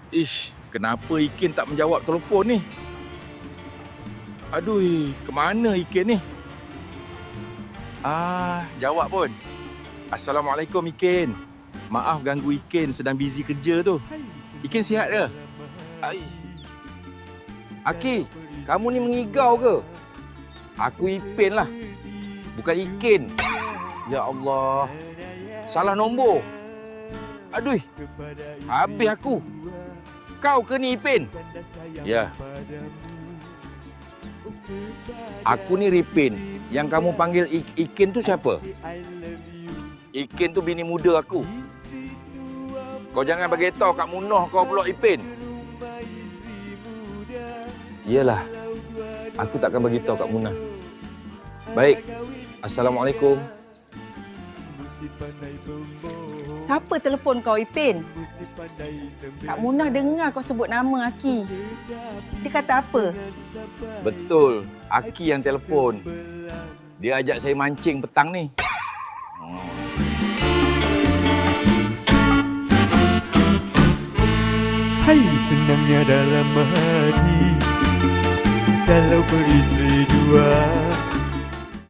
Ish, kenapa Ikin tak menjawab telefon ni? Aduh, ke mana Ikin ni? Jawab pun. Assalamualaikum Ikin. Maaf ganggu Ikin, sedang busy kerja tu. Ikin sihat ke? Ai. Aki, kamu ni mengigau ke? Aku Ipin lah, bukan Ikin. Ya Allah, salah nombor. Aduh, habis aku. Kau ke ni Ipin? Ya, Aku ni Ripin. Yang kamu panggil Ikin tu siapa? Ikin tu bini muda aku. Kau jangan bagi tahu Kak Munah kau pula Ipin. Iyalah, aku takkan bagi tahu Kak Munah. Baik, Assalamualaikum. Siapa telefon kau, Ipin? Kak Munah dengar kau sebut nama Aki. Dia kata apa? Betul, Aki yang telefon. Dia ajak saya mancing petang ni. Hai senangnya dalam hati kalau beristri dua.